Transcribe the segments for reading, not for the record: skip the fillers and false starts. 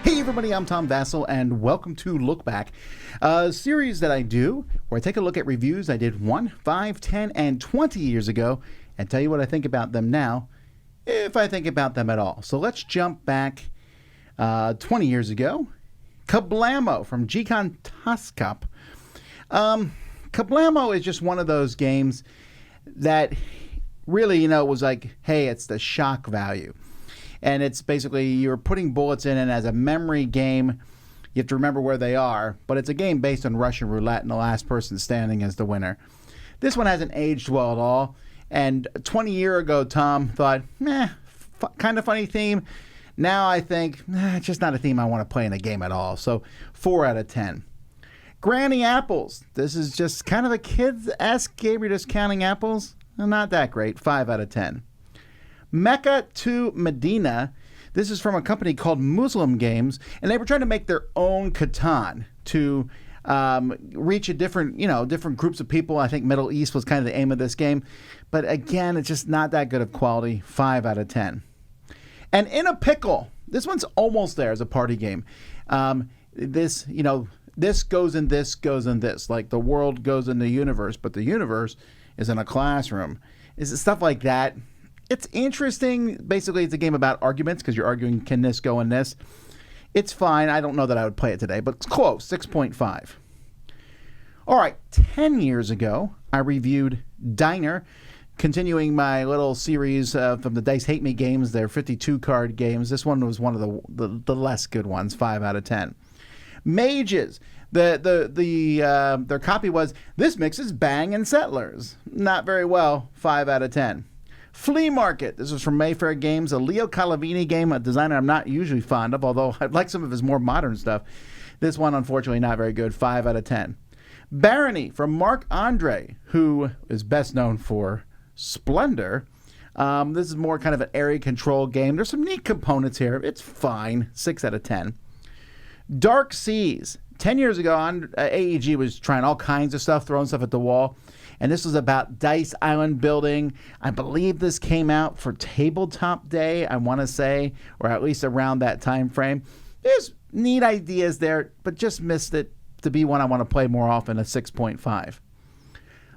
Hey everybody, I'm Tom Vasel, and welcome to Look Back, a series that I do where I take a look at reviews I did 1, 5, 10, and 20 years ago and tell you what I think about them now, if I think about them at all. So let's jump back 20 years ago. Kablamo from G-Con Tusk-Up. Kablamo is just one of those games that really, was like, hey, it's the shock value. And it's basically you're putting bullets in, and as a memory game, you have to remember where they are. But it's a game based on Russian roulette, and the last person standing is the winner. This one hasn't aged well at all. And 20 years ago, Tom thought, kind of funny theme. Now I think, it's just not a theme I want to play in a game at all. So 4 out of 10. Granny Apples. This is just kind of a kids-esque game. You're just counting apples. Not that great. 5 out of 10. Mecca to Medina. This is from a company called Muslim Games, and they were trying to make their own Catan to reach a different groups of people. I think Middle East was kind of the aim of this game, but again, it's just not that good of quality. 5 out of 10. And In a Pickle. This one's almost there as a party game. This goes in this, goes in this. Like the world goes in the universe, but the universe is in a classroom. Is it stuff like that? It's interesting. Basically, it's a game about arguments because you're arguing, can this go in this? It's fine. I don't know that I would play it today, but it's close. 6.5. All right. 10 years ago, I reviewed Diner, continuing my little series from the Dice Hate Me games. They're 52-card games. This one was one of the less good ones, 5 out of 10. Mages. Their copy was, this mixes Bang and Settlers. Not very well, 5 out of 10. Flea Market. This is from Mayfair Games, a Leo Calavini game, a designer I'm not usually fond of, although I like some of his more modern stuff. This one, unfortunately, not very good. 5 out of 10. Barony from Marc Andre, who is best known for Splendor. This is more kind of an area control game. There's some neat components here. It's fine. 6 out of 10. Dark Seas. 10 years ago, AEG was trying all kinds of stuff, throwing stuff at the wall. And this was about dice island building. I believe this came out for Tabletop Day, I want to say, or at least around that time frame. There's neat ideas there, but just missed it to be one I want to play more often, a 6.5.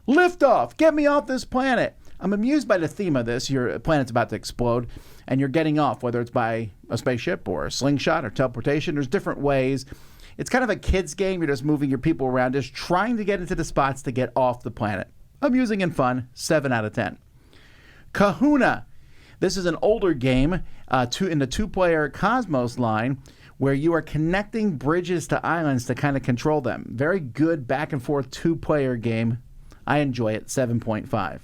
Liftoff. Get me off this planet. I'm amused by the theme of this. Your planet's about to explode, and you're getting off, whether it's by a spaceship or a slingshot or teleportation. There's different ways. It's kind of a kid's game. You're just moving your people around, just trying to get into the spots to get off the planet. Amusing and fun, 7 out of 10. Kahuna. This is an older game in the two-player Cosmos line where you are connecting bridges to islands to kind of control them. Very good back-and-forth two-player game. I enjoy it, 7.5.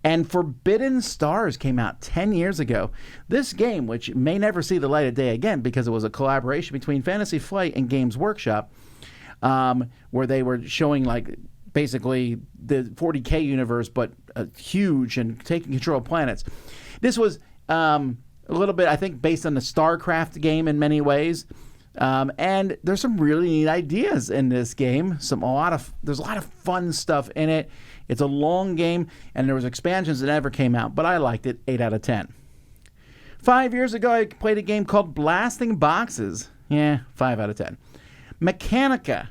And Forbidden Stars came out 10 years ago. This game, which may never see the light of day again because it was a collaboration between Fantasy Flight and Games Workshop, where they were showing basically the 40K universe, but huge and taking control of planets. This was a little bit, I think, based on the StarCraft game in many ways. And there's some really neat ideas in this game. There's a lot of fun stuff in it. It's a long game, and there was expansions that never came out, but I liked it. 8 out of 10. 5 years ago, I played a game called Blasting Boxes. 5 out of 10. Mechanica.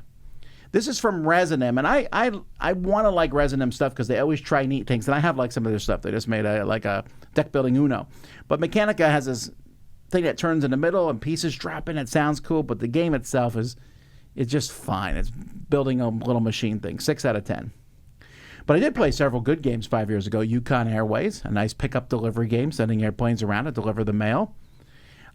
This is from Resonim, and I want to like Resonim stuff because they always try neat things, and I have some of their stuff. They just made a deck building Uno. But Mechanica has this thing that turns in the middle and pieces drop in. It sounds cool, but the game itself is just fine. It's building a little machine thing. 6 out of 10. But I did play several good games 5 years ago. Yukon Airways, a nice pickup delivery game, sending airplanes around to deliver the mail.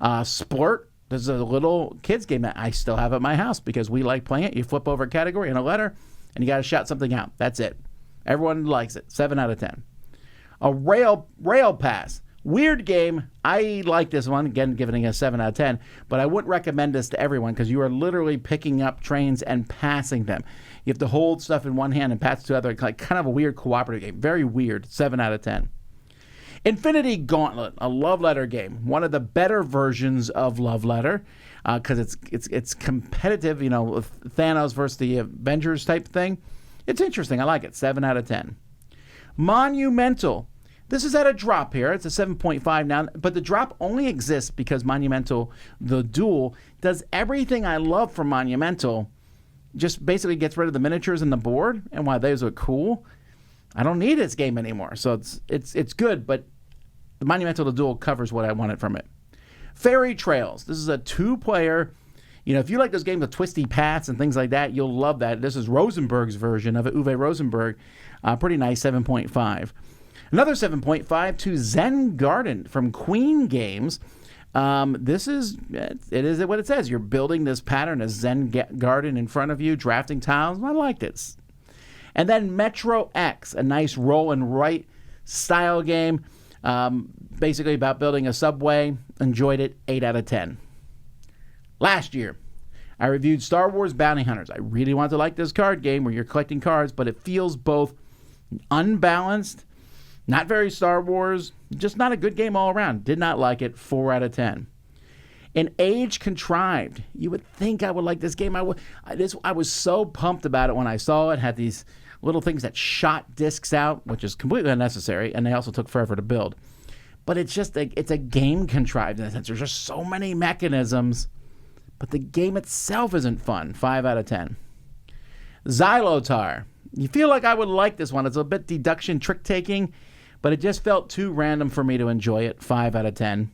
Splurt. This is a little kids game that I still have at my house because we like playing it. You flip over a category and a letter, and you got to shout something out. That's it. Everyone likes it. 7 out of 10. A Rail Pass. Weird game. I like this one. Again, giving it a 7 out of 10. But I wouldn't recommend this to everyone because you are literally picking up trains and passing them. You have to hold stuff in one hand and pass to the other. Kind of a weird cooperative game. Very weird. 7 out of 10. Infinity Gauntlet, a love letter game. One of the better versions of Love Letter because it's competitive, with Thanos versus the Avengers type thing. It's interesting. I like it. 7 out of 10. Monumental. This is at a drop here. It's a 7.5 now, but the drop only exists because Monumental, the Duel, does everything I love from Monumental, just basically gets rid of the miniatures and the board, and while those are cool, I don't need this game anymore. So it's good, but the Monumental, the Duel covers what I wanted from it. Fairy Trails. This is a 2-player. If you like those games with twisty paths and things like that, you'll love that. This is Rosenberg's version of it, Uwe Rosenberg. Pretty nice, 7.5. Another 7.5 to Zen Garden from Queen Games. It is what it says. You're building this pattern, a Zen garden in front of you, drafting tiles. I like this. And then Metro X, a nice roll and write style game. Basically about building a subway. Enjoyed it, 8 out of 10. Last year, I reviewed Star Wars Bounty Hunters. I really wanted to like this card game where you're collecting cards, but it feels both unbalanced, not very Star Wars, just not a good game all around. Did not like it, 4 out of 10. In Age Contrived, you would think I would like this game. I was so pumped about it when I saw it. Had these little things that shot discs out, which is completely unnecessary, and they also took forever to build. But it's a game contrived in the sense there's just so many mechanisms, but the game itself isn't fun, 5 out of 10. Xylotar. You feel like I would like this one. It's a bit deduction trick-taking, but it just felt too random for me to enjoy it, 5 out of 10.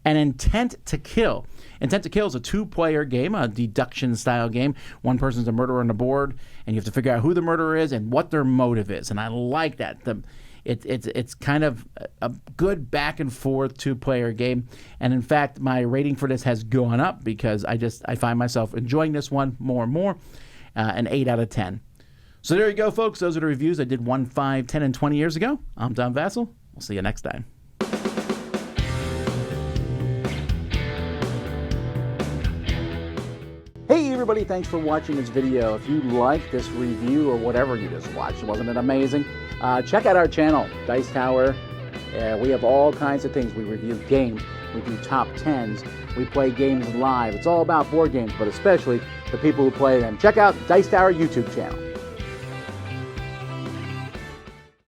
And Intent to Kill. Intent to Kill is a 2-player game, a deduction-style game. One person's a murderer on the board, and you have to figure out who the murderer is and what their motive is. And I like that. It's kind of a good back-and-forth 2-player game. And, in fact, my rating for this has gone up because I find myself enjoying this one more and more, an 8 out of 10. So there you go, folks. Those are the reviews I did 1, 5, 10, and 20 years ago. I'm Don Vasel. We'll see you next time. Hey everybody, thanks for watching this video. If you like this review or whatever you just watched, wasn't it amazing? Check out our channel, Dice Tower. We have all kinds of things. We review games, we do top 10s, we play games live. It's all about board games, but especially the people who play them. Check out Dice Tower YouTube channel.